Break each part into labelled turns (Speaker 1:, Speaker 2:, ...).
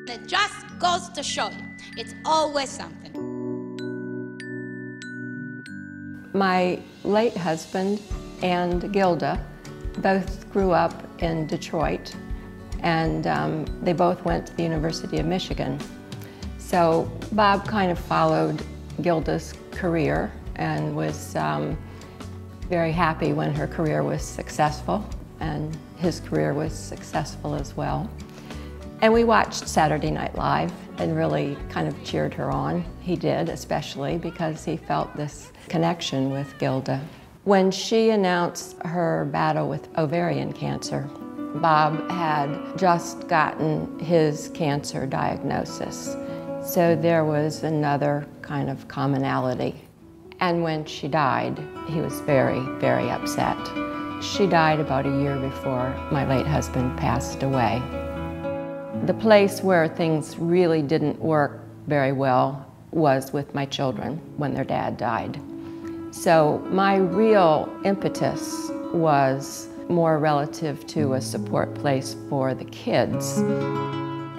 Speaker 1: It just goes to show you, it's always something.
Speaker 2: My late husband and Gilda both grew up in Detroit, and they both went to the University of Michigan. So Bob kind of followed Gilda's career and was very happy when her career was successful, and his career was successful as well. And we watched Saturday Night Live and really kind of cheered her on. He did, especially because he felt this connection with Gilda. When she announced her battle with ovarian cancer, Bob had just gotten his cancer diagnosis. So there was another kind of commonality. And when she died, he was very, very upset. She died about a year before my late husband passed away. The place where things really didn't work very well was with my children when their dad died. So my real impetus was more relative to a support place for the kids.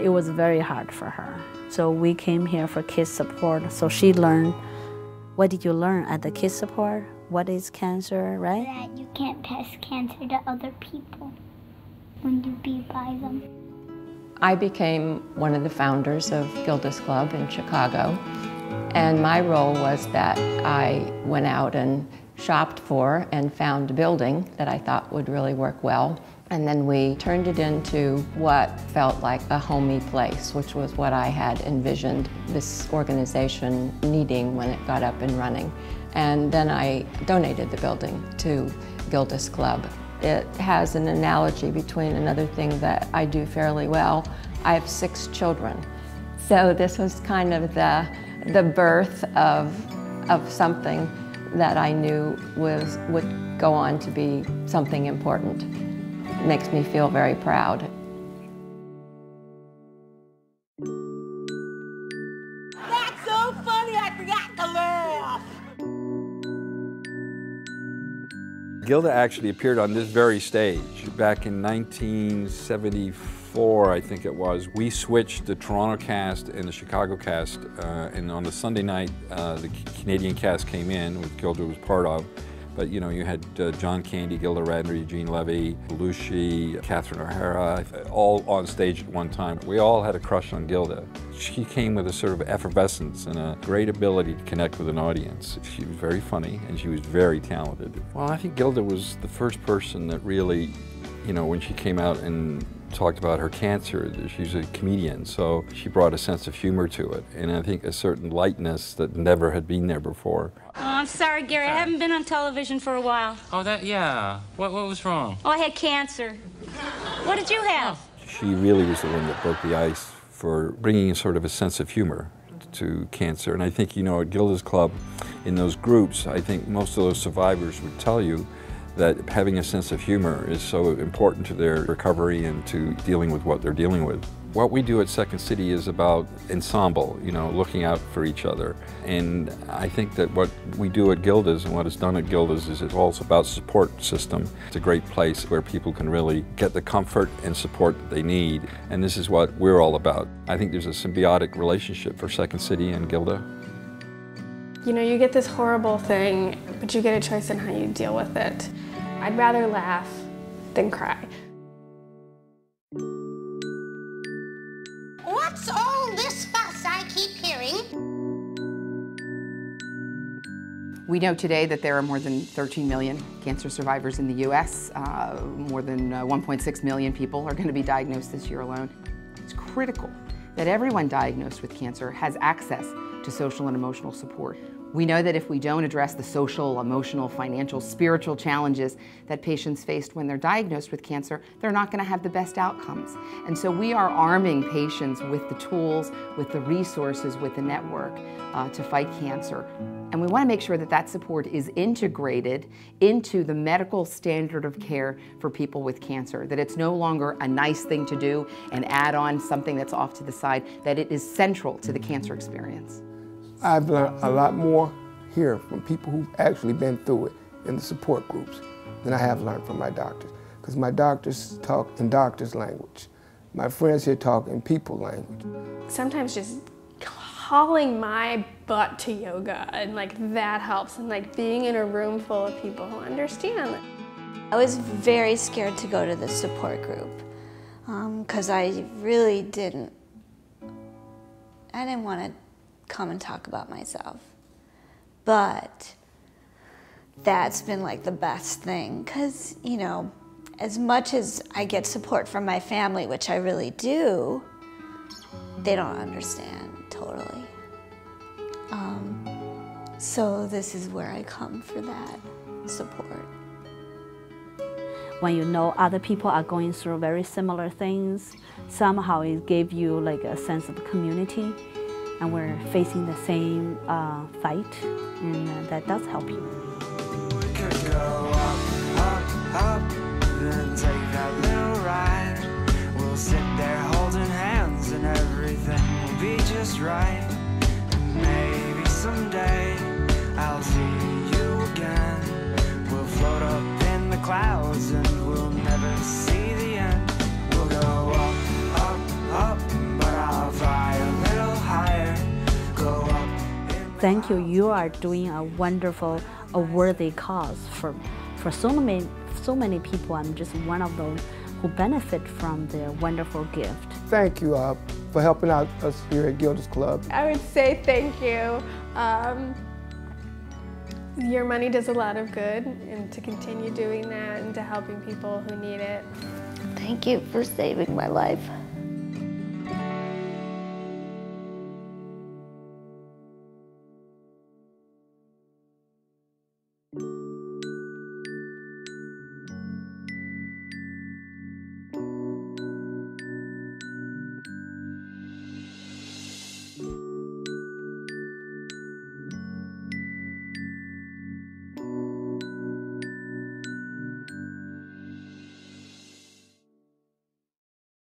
Speaker 3: It was very hard for her. So we came here for kids support. So she learned. What did you learn at the kids support? What is cancer, right?
Speaker 4: That you can't pass cancer to other people when you be by them.
Speaker 2: I became one of the founders of Gildas Club in Chicago, and my role was that I went out and shopped for and found a building that I thought would really work well, and then we turned it into what felt like a homey place, which was what I had envisioned this organization needing when it got up and running. And then I donated the building to Gildas Club. It has an analogy between another thing that I do fairly well. I have 6 children. So this was kind of the birth of something that I knew would go on to be something important. It makes me feel very proud.
Speaker 1: That's so funny, I forgot to laugh.
Speaker 5: Gilda actually appeared on this very stage back in 1974, I think it was. We switched the Toronto cast and the Chicago cast, and on the Sunday night, the Canadian cast came in, which Gilda was part of. But you know, you had John Candy, Gilda Radner, Eugene Levy, Belushi, Catherine O'Hara, all on stage at one time. We all had a crush on Gilda. She came with a sort of effervescence and a great ability to connect with an audience. She was very funny and she was very talented. Well, I think Gilda was the first person that really, you know, when she came out and talked about her cancer, she's a comedian, so she brought a sense of humor to it, and I think a certain lightness that never had been there before.
Speaker 6: Oh, I'm sorry, Gary, I haven't been on television for a while.
Speaker 7: Oh, yeah. What was wrong?
Speaker 6: Oh, I had cancer. What did you have?
Speaker 5: She really was the one that broke the ice for bringing a sort of a sense of humor to cancer, and I think, you know, at Gildas Club, in those groups, I think most of those survivors would tell you that having a sense of humor is so important to their recovery and to dealing with what they're dealing with. What we do at Second City is about ensemble, you know, looking out for each other. And I think that what we do at Gildas and what is done at Gildas is it's also about support system. It's a great place where people can really get the comfort and support that they need. And this is what we're all about. I think there's a symbiotic relationship for Second City and Gilda.
Speaker 8: You know, you get this horrible thing, but you get a choice in how you deal with it. I'd rather laugh than cry.
Speaker 1: What's all this fuss I keep hearing?
Speaker 9: We know today that there are more than 13 million cancer survivors in the U.S. More than 1.6 million people are going to be diagnosed this year alone. It's critical that everyone diagnosed with cancer has access to social and emotional support. We know that if we don't address the social, emotional, financial, spiritual challenges that patients faced when they're diagnosed with cancer, they're not going to have the best outcomes. And so we are arming patients with the tools, with the resources, with the network to fight cancer. And we want to make sure that that support is integrated into the medical standard of care for people with cancer, that it's no longer a nice thing to do and add on something that's off to the side, that it is central to the cancer experience.
Speaker 10: I've learned a lot more here from people who've actually been through it in the support groups than I have learned from my doctors. Because my doctors talk in doctor's language. my friends here talk in people language.
Speaker 8: Sometimes just hauling my butt to yoga, and like that helps, and like being in a room full of people who understand.
Speaker 11: I was very scared to go to the support group because I really didn't want to come and talk about myself. But that's been like the best thing, because, you know, as much as I get support from my family, which I really do, they don't understand totally. So this is where I come for that support.
Speaker 3: When you know other people are going through very similar things, somehow it gave you like a sense of community, and we're facing the same fight, and that does help you.
Speaker 12: We could go up, up, up, and take that little ride. We'll sit there holding hands and everything will be just right. And maybe someday I'll see you again. We'll float up in the clouds and we'll never see the end. We'll go up, up, up, but I'll fly a little higher. Go up.
Speaker 3: Thank you. You are doing a wonderful, a worthy cause for so many people. I'm just one of those who benefit from their wonderful gift.
Speaker 10: Thank you for helping out us here at Gildas Club.
Speaker 8: I would say thank you. Your money does a lot of good, and to continue doing that and to helping people who need it.
Speaker 11: Thank you for saving my life.